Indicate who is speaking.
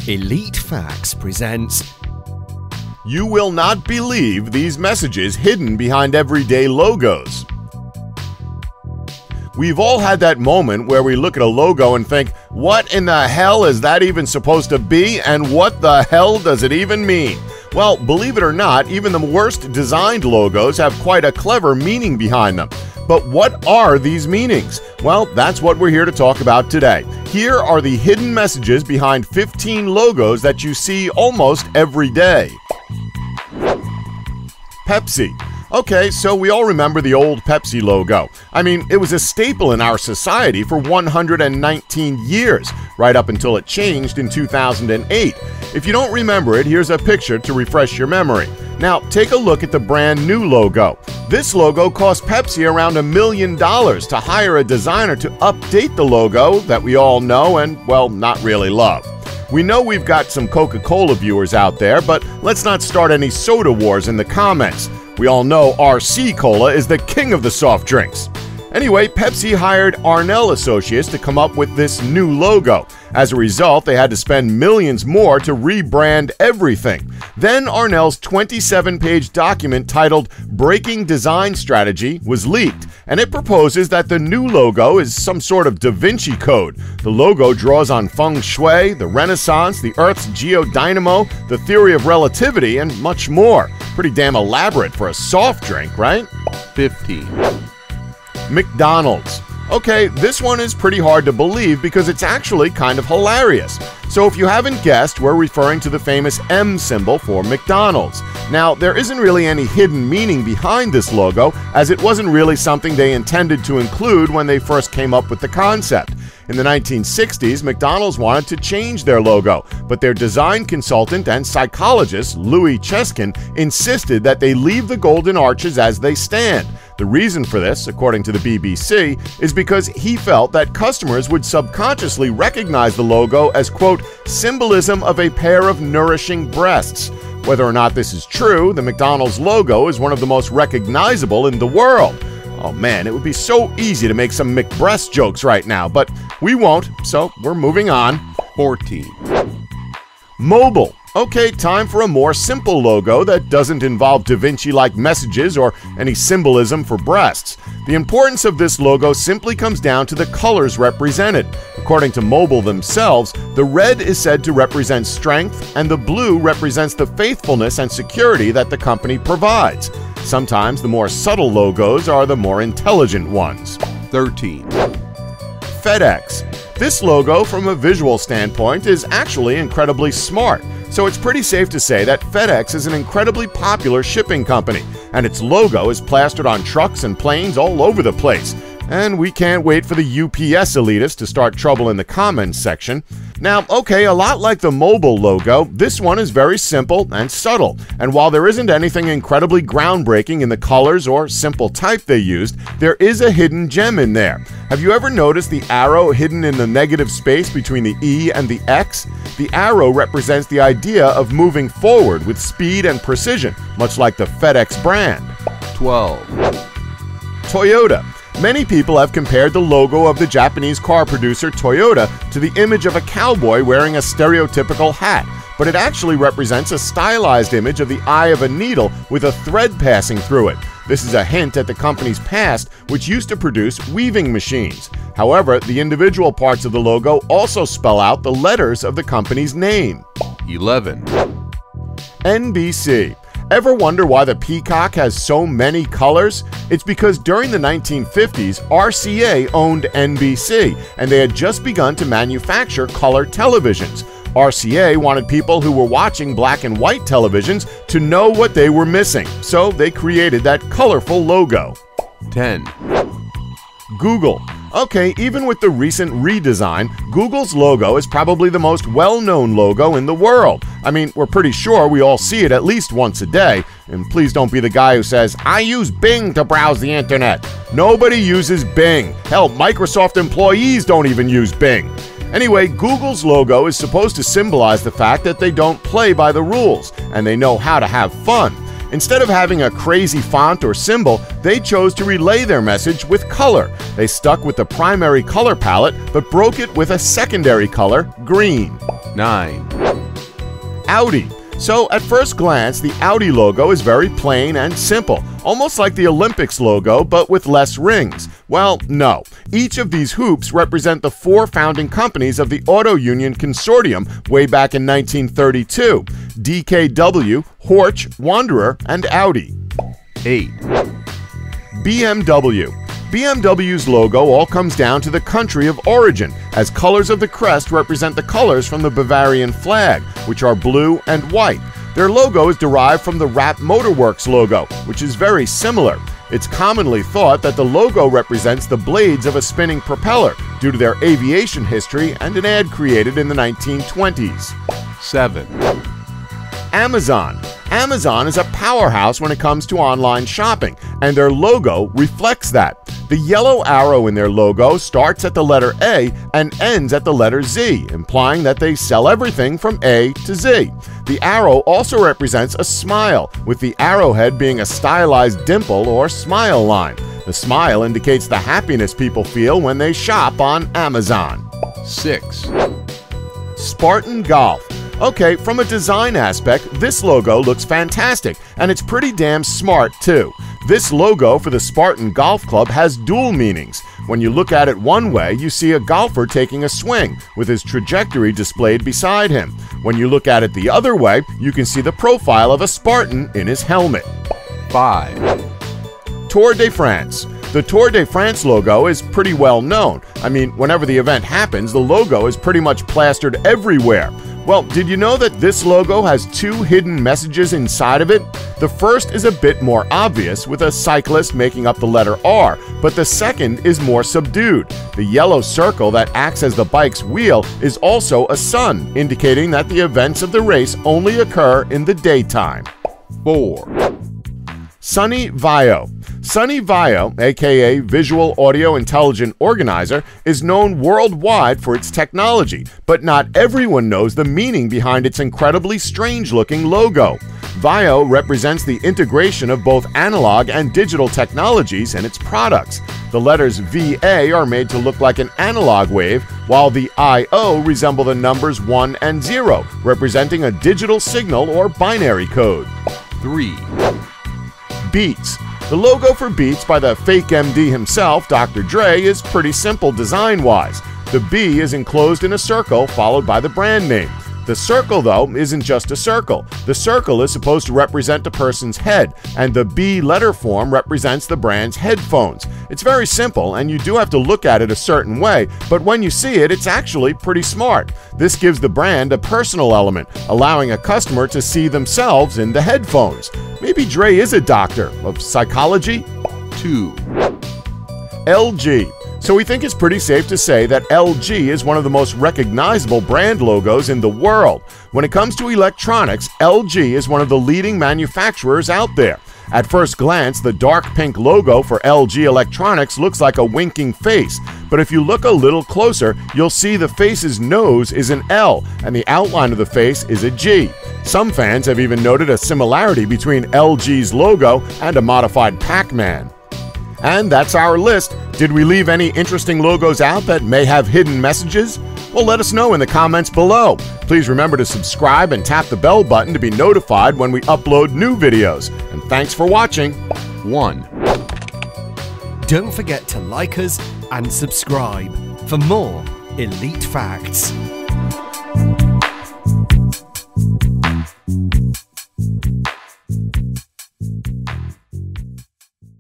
Speaker 1: Elite Facts presents.
Speaker 2: You will not believe these messages hidden behind everyday logos. We've all had that moment where we look at a logo and think, what in the hell is that even supposed to be, and what the hell does it even mean? Well, believe it or not, even the worst designed logos have quite a clever meaning behind them. But what are these meanings? Well, that's what we're here to talk about today. Here are the hidden messages behind 15 logos that you see almost every day. Pepsi. Okay, so we all remember the old Pepsi logo. I mean, it was a staple in our society for 119 years, right up until it changed in 2008. If you don't remember it, here's a picture to refresh your memory. Now, take a look at the brand new logo. This logo cost Pepsi around $1 million to hire a designer to update the logo that we all know and, well, not really love. We know we've got some Coca-Cola viewers out there, but let's not start any soda wars in the comments. We all know RC Cola is the king of the soft drinks. Anyway, Pepsi hired Arnell Associates to come up with this new logo. As a result, they had to spend millions more to rebrand everything. Then Arnell's 27-page document titled Breaking Design Strategy was leaked, and it proposes that the new logo is some sort of Da Vinci Code. The logo draws on feng shui, the Renaissance, the Earth's geodynamo, the theory of relativity, and much more. Pretty damn elaborate for a soft drink, right?
Speaker 3: 15.
Speaker 2: McDonald's. Okay, this one is pretty hard to believe because it's actually kind of hilarious. So if you haven't guessed, we're referring to the famous M symbol for McDonald's. Now, there isn't really any hidden meaning behind this logo, as it wasn't really something they intended to include when they first came up with the concept. In the 1960s, McDonald's wanted to change their logo, but their design consultant and psychologist, Louis Cheskin, insisted that they leave the golden arches as they stand. The reason for this, according to the BBC, is because he felt that customers would subconsciously recognize the logo as, quote, symbolism of a pair of nourishing breasts. Whether or not this is true, the McDonald's logo is one of the most recognizable in the world. Oh man, it would be so easy to make some McBreast jokes right now, but we won't, so we're moving on.
Speaker 3: 14.
Speaker 2: Mobile. Okay, time for a more simple logo that doesn't involve Da Vinci-like messages or any symbolism for breasts. The importance of this logo simply comes down to the colors represented. According to Mobile themselves, the red is said to represent strength and the blue represents the faithfulness and security that the company provides. Sometimes the more subtle logos are the more intelligent ones.
Speaker 3: 13.
Speaker 2: Fedex. This logo, from a visual standpoint, is actually incredibly smart. So it's pretty safe to say that FedEx is an incredibly popular shipping company, and its logo is plastered on trucks and planes all over the place. And we can't wait for the UPS elitists to start trouble in the comments section. Now, okay, a lot like the Mobile logo, this one is very simple and subtle. And while there isn't anything incredibly groundbreaking in the colors or simple type they used, there is a hidden gem in there. Have you ever noticed the arrow hidden in the negative space between the E and the X? The arrow represents the idea of moving forward with speed and precision, much like the FedEx brand.
Speaker 3: 12.
Speaker 2: Toyota. Many people have compared the logo of the Japanese car producer Toyota to the image of a cowboy wearing a stereotypical hat, but it actually represents a stylized image of the eye of a needle with a thread passing through it. This is a hint at the company's past, which used to produce weaving machines. However, the individual parts of the logo also spell out the letters of the company's name.
Speaker 3: 11.
Speaker 2: NBC. Ever wonder why the peacock has so many colors? It's because during the 1950s, RCA owned NBC, and they had just begun to manufacture color televisions. RCA wanted people who were watching black and white televisions to know what they were missing, so they created that colorful logo.
Speaker 3: 10.
Speaker 2: Google. Okay, even with the recent redesign, Google's logo is probably the most well-known logo in the world. I mean, we're pretty sure we all see it at least once a day. And please don't be the guy who says, I use Bing to browse the internet. Nobody uses Bing. Hell, Microsoft employees don't even use Bing. Anyway, Google's logo is supposed to symbolize the fact that they don't play by the rules, and they know how to have fun. Instead of having a crazy font or symbol, they chose to relay their message with color. They stuck with the primary color palette, but broke it with a secondary color, green.
Speaker 3: 9.
Speaker 2: Audi. So at first glance, the Audi logo is very plain and simple, almost like the Olympics logo but with less rings. Well, no. Each of these hoops represent the 4 founding companies of the Auto Union Consortium way back in 1932: DKW, Horch, Wanderer, and Audi.
Speaker 3: 8,
Speaker 2: BMW. BMW's logo all comes down to the country of origin, as colors of the crest represent the colors from the Bavarian flag, which are blue and white. Their logo is derived from the Rapp Motorworks logo, which is very similar. It's commonly thought that the logo represents the blades of a spinning propeller due to their aviation history and an ad created in the 1920s.
Speaker 3: 7,
Speaker 2: Amazon. Amazon is a powerhouse when it comes to online shopping, and their logo reflects that. The yellow arrow in their logo starts at the letter A and ends at the letter Z, implying that they sell everything from A to Z. The arrow also represents a smile, with the arrowhead being a stylized dimple or smile line. The smile indicates the happiness people feel when they shop on Amazon.
Speaker 3: 6,
Speaker 2: Spartan Golf. Okay, from a design aspect, this logo looks fantastic, and it's pretty damn smart too. This logo for the Spartan Golf Club has dual meanings. When you look at it one way, you see a golfer taking a swing, with his trajectory displayed beside him. When you look at it the other way, you can see the profile of a Spartan in his helmet.
Speaker 3: 5,
Speaker 2: Tour de France. The Tour de France logo is pretty well known. I mean, whenever the event happens, the logo is pretty much plastered everywhere. Well, did you know that this logo has 2 hidden messages inside of it? The first is a bit more obvious, with a cyclist making up the letter R, but the second is more subdued. The yellow circle that acts as the bike's wheel is also a sun, indicating that the events of the race only occur in the daytime.
Speaker 3: 4,
Speaker 2: Sunny Vio. Sunny Vio, aka Visual Audio Intelligent Organizer, is known worldwide for its technology, but not everyone knows the meaning behind its incredibly strange-looking logo. Vio represents the integration of both analog and digital technologies in its products. The letters VA are made to look like an analog wave, while the IO resemble the numbers 1 and 0, representing a digital signal or binary code.
Speaker 3: 3,
Speaker 2: Beats. The logo for Beats by the fake MD himself, Dr. Dre, is pretty simple design-wise. The B is enclosed in a circle followed by the brand name. The circle, though, isn't just a circle. The circle is supposed to represent a person's head, and the B letter form represents the brand's headphones. It's very simple, and you do have to look at it a certain way, but when you see it, it's actually pretty smart. This gives the brand a personal element, allowing a customer to see themselves in the headphones. Maybe Dre is a doctor of psychology?
Speaker 3: 2,
Speaker 2: LG. So we think it's pretty safe to say that LG is one of the most recognizable brand logos in the world. When it comes to electronics, LG is one of the leading manufacturers out there. At first glance, the dark pink logo for LG Electronics looks like a winking face, but if you look a little closer, you'll see the face's nose is an L and the outline of the face is a G. Some fans have even noted a similarity between LG's logo and a modified Pac-Man. And that's our list. Did we leave any interesting logos out that may have hidden messages? Well, let us know in the comments below. Please remember to subscribe and tap the bell button to be notified when we upload new videos. And thanks for watching.
Speaker 3: 1.
Speaker 1: Don't forget to like us and subscribe for more Elite Facts.